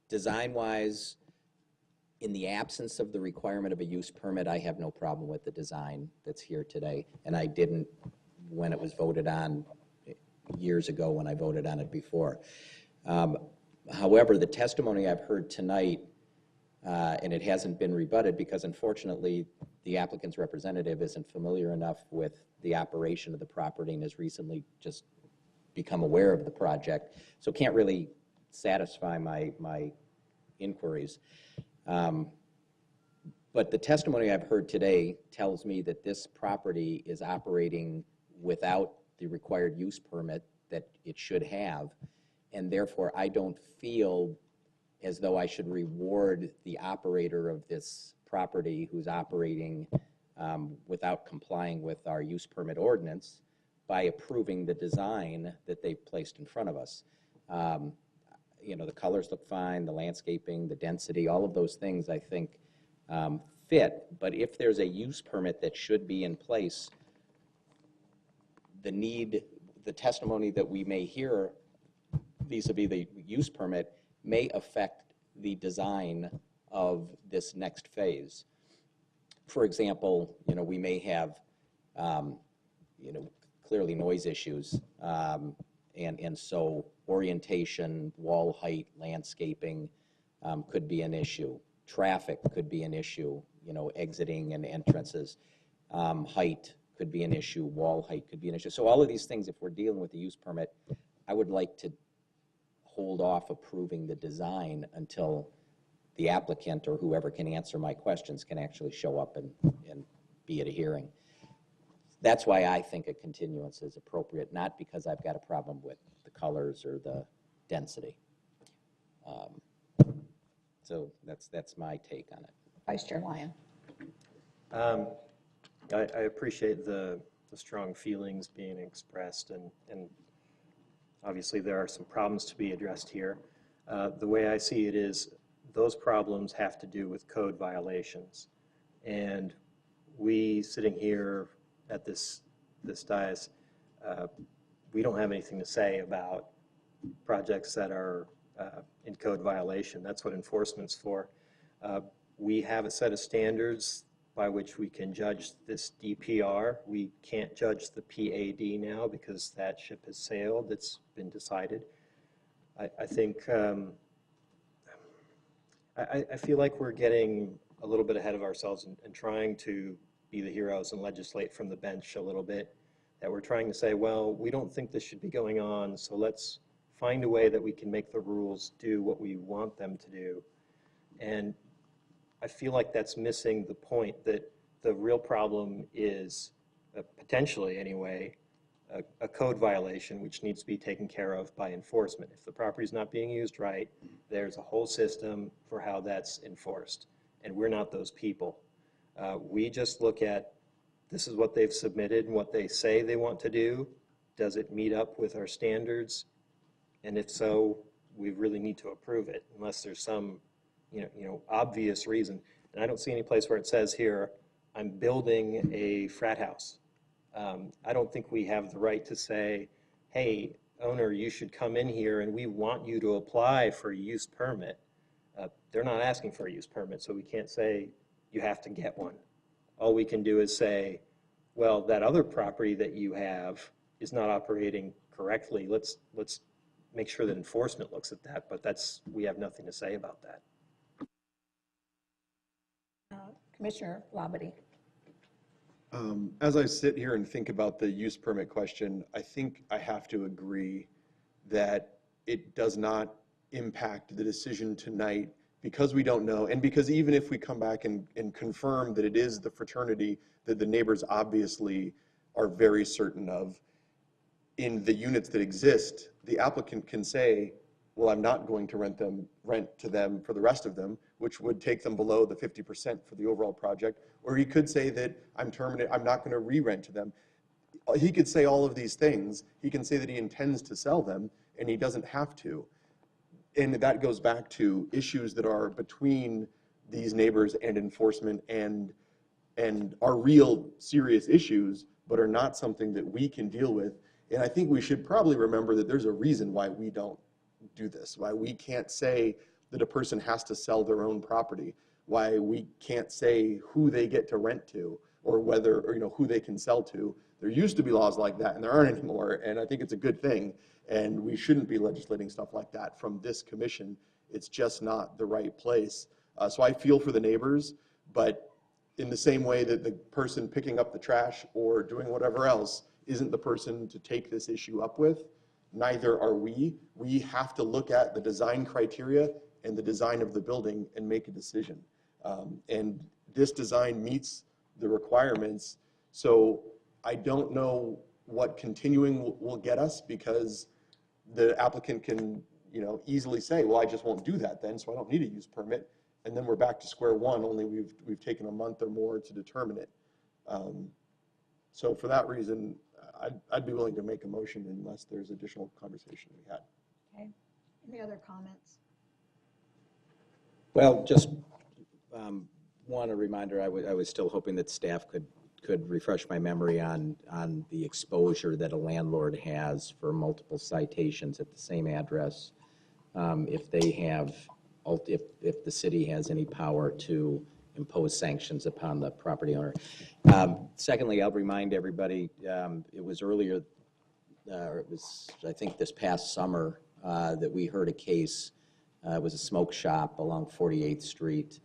design-wise, in the absence of the requirement of a use permit, I have no problem with the design that's here today, and I didn't when it was voted on years ago when I voted on it before. However, the testimony I've heard tonight, and it hasn't been rebutted because unfortunately the applicant's representative isn't familiar enough with the operation of the property and has recently just become aware of the project, so can't really satisfy my inquiries. But the testimony I've heard today tells me that this property is operating without the required use permit that it should have, and therefore I don't feel as though I should reward the operator of this property who's operating without complying with our use permit ordinance by approving the design that they've placed in front of us. You know, the colors look fine, the landscaping, the density, all of those things I think fit, but if there's a use permit that should be in place, the testimony that we may hear vis-a-vis the use permit may affect the design of this next phase. For example, you know, we may have, you know, clearly noise issues, and so orientation, wall height, landscaping could be an issue. Traffic could be an issue, you know, exiting and entrances. Height could be an issue, wall height could be an issue. So all of these things, if we're dealing with the use permit, I would like to hold off approving the design until the applicant or whoever can answer my questions can actually show up and be at a hearing. That's why I think a continuance is appropriate, not because I've got a problem with the colors or the density. So that's my take on it. Vice Chair Lyon. I appreciate the strong feelings being expressed, and obviously there are some problems to be addressed here. The way I see it is those problems have to do with code violations. And we sitting here at this dais, we don't have anything to say about projects that are in code violation. That's what enforcement's for. We have a set of standards by which we can judge this DPR. We can't judge the PAD now because that ship has sailed. It's been decided. I think, I feel like we're getting a little bit ahead of ourselves and trying to be the heroes and legislate from the bench a little bit. That we're trying to say, well, we don't think this should be going on, so let's find a way that we can make the rules do what we want them to do. And I feel like that's missing the point that the real problem is, potentially anyway, a code violation which needs to be taken care of by enforcement. If the property is not being used right, there's a whole system for how that's enforced. And we're not those people. We just look at, this is what they've submitted and what they say they want to do. Does it meet up with our standards? And if so, we really need to approve it, unless there's some obvious reason. And I don't see any place where it says here, I'm building a frat house. I don't think we have the right to say, hey, owner, you should come in here and we want you to apply for a use permit. They're not asking for a use permit, so we can't say you have to get one. All we can do is say, well, that other property that you have is not operating correctly. Let's make sure that enforcement looks at that, but we have nothing to say about that. Commissioner Labadie. As I sit here and think about the use permit question, I think I have to agree that it does not impact the decision tonight because we don't know, and because even if we come back and confirm that it is the fraternity that the neighbors obviously are very certain of, in the units that exist, the applicant can say, well, I'm not going to rent to them for the rest of them, which would take them below the 50% for the overall project. Or he could say that I'm not going to re-rent to them. he could say all of these things. He can say that he intends to sell them, and he doesn't have to. And that goes back to issues that are between these neighbors and enforcement and are real serious issues, but are not something that we can deal with. And I think we should probably remember that there's a reason why we don't do this, why we can't say that a person has to sell their own property, why we can't say who they get to rent to, or whether, or, who they can sell to. There used to be laws like that, and there aren't anymore, and I think it's a good thing, and we shouldn't be legislating stuff like that from this commission. It's just not the right place. So I feel for the neighbors, but in the same way that the person picking up the trash or doing whatever else isn't the person to take this issue up with, neither are we. We have to look at the design criteria and the design of the building and make a decision. And this design meets the requirements. So I don't know what continuing will get us, because the applicant can, easily say, well, I just won't do that then, so I don't need a use permit. And then we're back to square one, only we've taken a month or more to determine it. So for that reason, I'd be willing to make a motion unless there's additional conversation we had. Okay. Any other comments? Well, just want a reminder, I was still hoping that staff could refresh my memory on the exposure that a landlord has for multiple citations at the same address. If they have, if the city has any power to impose sanctions upon the property owner. Secondly, I'll remind everybody, it was earlier, it was, I think, this past summer that we heard a case. It was a smoke shop along 48th Street,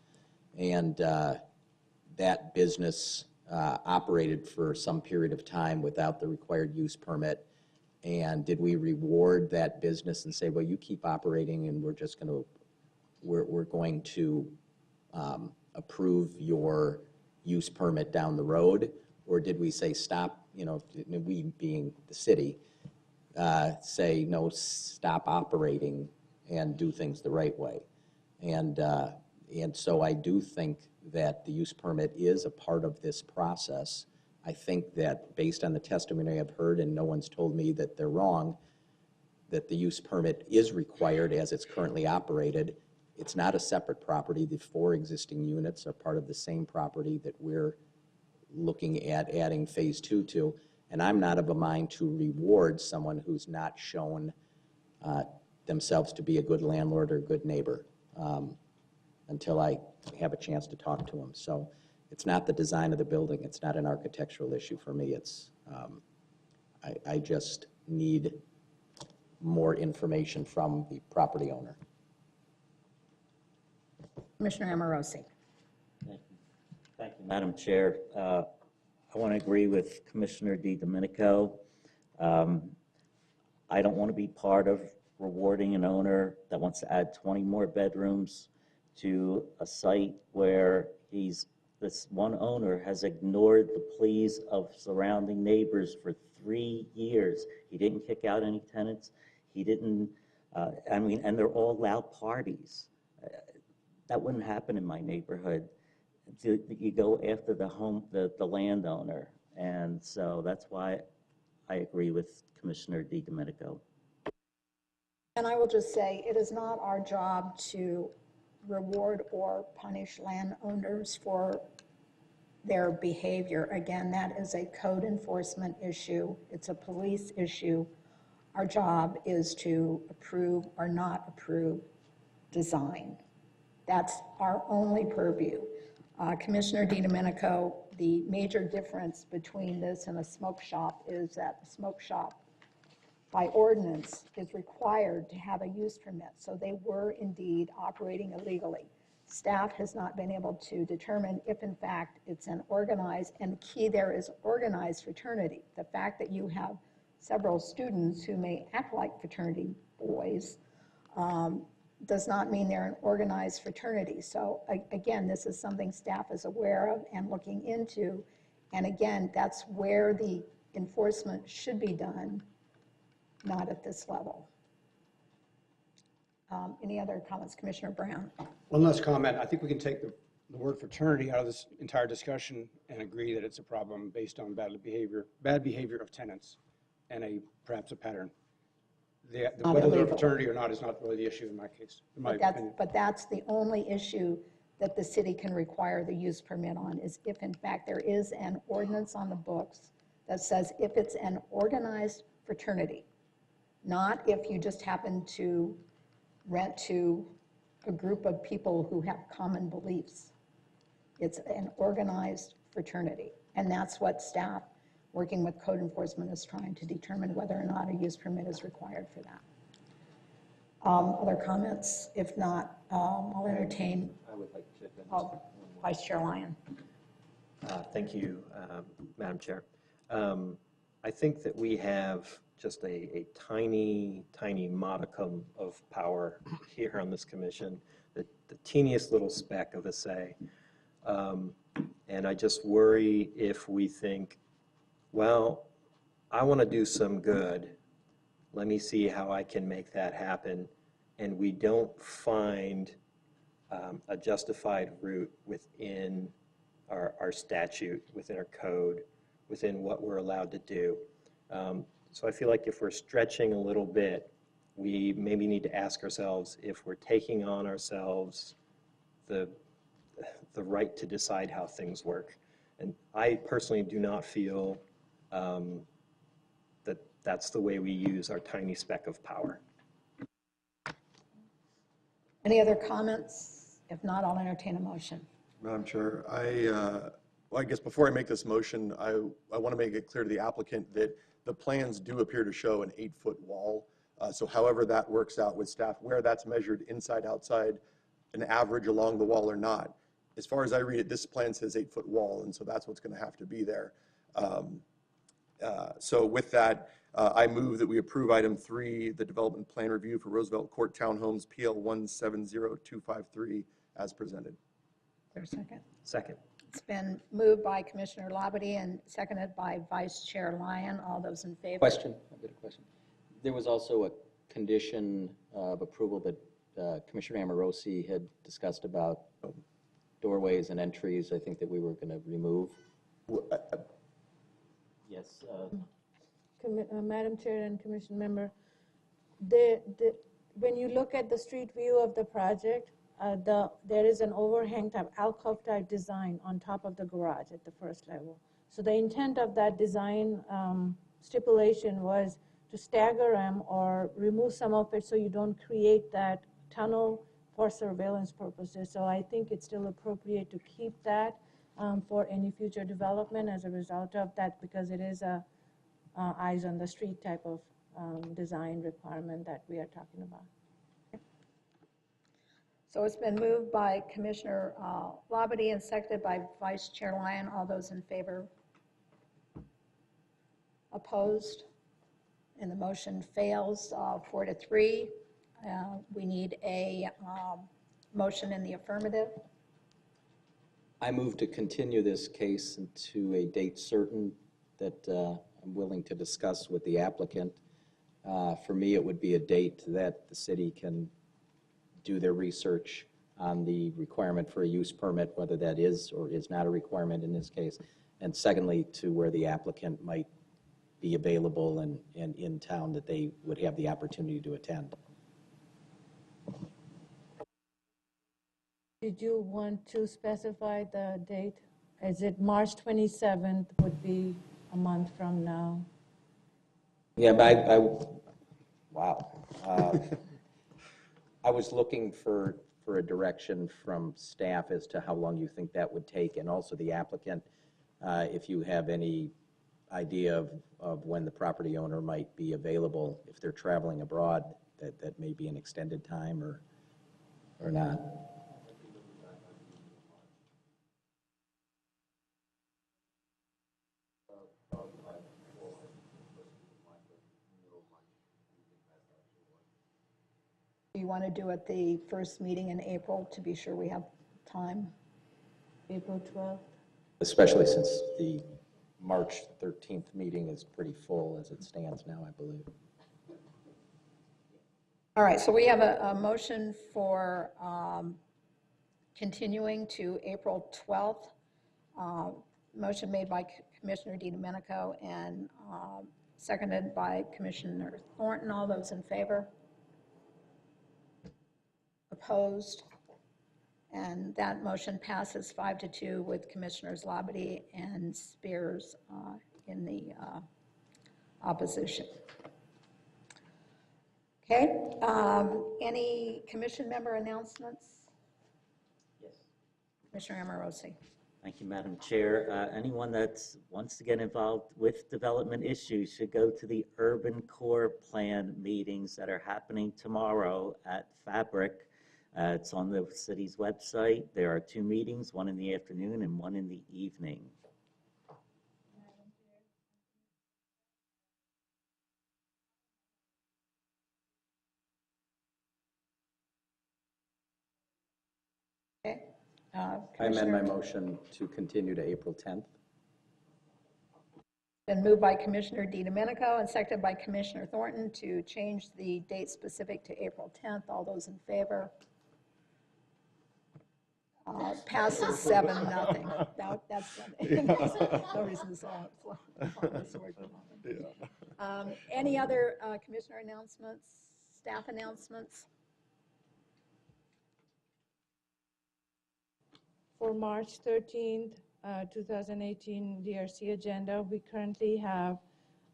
and that business operated for some period of time without the required use permit. And did we reward that business and say, well, you keep operating and we're just going to, we're going to approve your use permit down the road? Or did we say stop, we being the city, say no, stop operating and do things the right way? And so I do think that the use permit is a part of this process. I think that based on the testimony I've heard, and no one's told me that they're wrong, that the use permit is required as it's currently operated. It's not a separate property. The 4 existing units are part of the same property that we're looking at adding phase 2 to. And I'm not of a mind to reward someone who's not shown themselves to be a good landlord or a good neighbor until I have a chance to talk to them. So it's not the design of the building. It's not an architectural issue for me. It's I just need more information from the property owner. Commissioner Amorosi. Thank you, Madam Chair. I want to agree with Commissioner DiDomenico. I don't want to be part of rewarding an owner that wants to add 20 more bedrooms to a site where this one owner has ignored the pleas of surrounding neighbors for 3 years. He didn't kick out any tenants. He didn't, and they're all loud parties. That wouldn't happen in my neighborhood. You go after the landowner. And so that's why I agree with Commissioner DiDomenico. And I will just say, it is not our job to reward or punish landowners for their behavior. Again, that is a code enforcement issue. It's a police issue. Our job is to approve or not approve design. That's our only purview. Commissioner DiDomenico, the major difference between this and a smoke shop is that the smoke shop, by ordinance, is required to have a use permit. So they were indeed operating illegally. Staff has not been able to determine if, in fact, it's an organized, and the key there is organized fraternity. The fact that you have several students who may act like fraternity boys does not mean they're an organized fraternity. So again, this is something staff is aware of and looking into. And again, that's where the enforcement should be done, not at this level. Any other comments? Commissioner Brown. One last comment. I think we can take the word fraternity out of this entire discussion and agree that it's a problem based on bad behavior of tenants and perhaps a pattern. Whether they're a fraternity or not is not really the issue in my case, in my opinion. But that's the only issue that the city can require the use permit on, is if in fact there is an ordinance on the books that says if it's an organized fraternity, not if you just happen to rent to a group of people who have common beliefs. It's an organized fraternity. And that's what staff, working with code enforcement, is trying to determine whether or not a use permit is required for that. Other comments? If not, I'll entertain. I would like to chip in. Vice Chair Lyon. Thank you, Madam Chair. I think that we have just a tiny, tiny modicum of power here on this commission, the teeniest little speck of a say. And I just worry if we think, well, I want to do some good. Let me see how I can make that happen. And we don't find a justified route within our statute, within our code, within what we're allowed to do. So I feel like if we're stretching a little bit, we maybe need to ask ourselves if we're taking on ourselves the right to decide how things work. And I personally do not feel that that's the way we use our tiny speck of power. Any other comments? If not, I'll entertain a motion. Madam Chair, well, I guess before I make this motion, I want to make it clear to the applicant that the plans do appear to show an 8-foot wall. So however that works out with staff, where that's measured inside, outside, an average along the wall or not, as far as I read it, this plan says 8-foot wall, and so that's what's going to have to be there. So with that, I move that we approve item 3, the development plan review for Roosevelt Court Townhomes, PL 170253, as presented. Is there a second? Second. It's been moved by Commissioner Labadie and seconded by Vice Chair Lyon. All those in favor? Question, I've got a question. There was also a condition of approval that Commissioner Amorosi had discussed about doorways and entries, I think that we were going to remove. Yes. Madam Chair and Commission member, when you look at the street view of the project, there is an overhang type, alcove type design on top of the garage at the first level. So the intent of that design stipulation was to stagger them or remove some of it so you don't create that tunnel for surveillance purposes. So I think it's still appropriate to keep that for any future development as a result of that, because it is a eyes on the street type of design requirement that we are talking about. So it's been moved by Commissioner Labadie and seconded by Vice Chair Lyon. All those in favor? Opposed? And the motion fails 4-3. We need a motion in the affirmative. I move to continue this case to a date certain that I'm willing to discuss with the applicant. For me, it would be a date that the city can do their research on the requirement for a use permit, whether that is or is not a requirement in this case. And secondly, to where the applicant might be available and in town that they would have the opportunity to attend. Did you want to specify the date? Is it March 27th would be a month from now? Yeah, but wow. I was looking for a direction from staff as to how long you think that would take, and also the applicant, if you have any idea of when the property owner might be available, if they're traveling abroad, that may be an extended time or not. Do you want to do it the first meeting in April to be sure we have time? April 12th? Especially since the March 13th meeting is pretty full as it stands now, I believe. All right, so we have a motion for continuing to April 12th. Motion made by Commissioner DiDomenico and seconded by Commissioner Thornton. All those in favor? Opposed? And that motion passes 5-2 with Commissioners Labadie and Spears in the opposition. Okay, any commission member announcements? Yes. Commissioner Amorosi. Thank you, Madam Chair. Anyone that wants to get involved with development issues should go to the Urban Core Plan meetings that are happening tomorrow at Fabric. It's on the city's website. There are 2 meetings, one in the afternoon and one in the evening. Okay. I amend Commissioner- my motion to continue to April 10th. Been moved by Commissioner DiDomenico and seconded by Commissioner Thornton to change the date specific to April 10th. All those in favor? Passes 7-0. That's no reason to slow this word for a moment. Any other commissioner announcements, staff announcements? For March 13th, 2018 DRC agenda, we currently have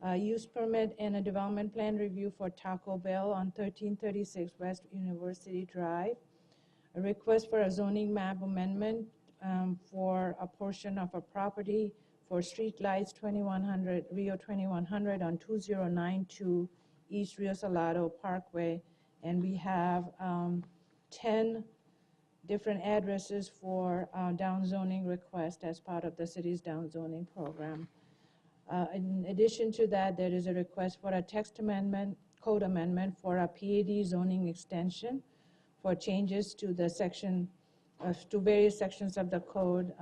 a use permit and a development plan review for Taco Bell on 1336 West University Drive. A request for a zoning map amendment for a portion of a property for streetlights 2100, Rio 2100 on 2092 East Rio Salado Parkway. And we have 10 different addresses for downzoning request as part of the city's downzoning program. In addition to that, there is a request for a text amendment, code amendment for a PAD zoning extension for changes to the section, to various sections of the code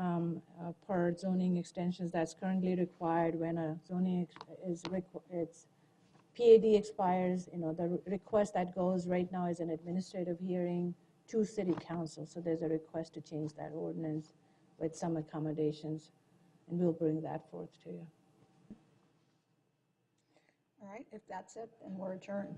per zoning extensions that's currently required when a zoning it's PAD expires. You know, the request that goes right now is an administrative hearing to City Council. So there's a request to change that ordinance with some accommodations, and we'll bring that forth to you. All right, if that's it, then we're adjourned.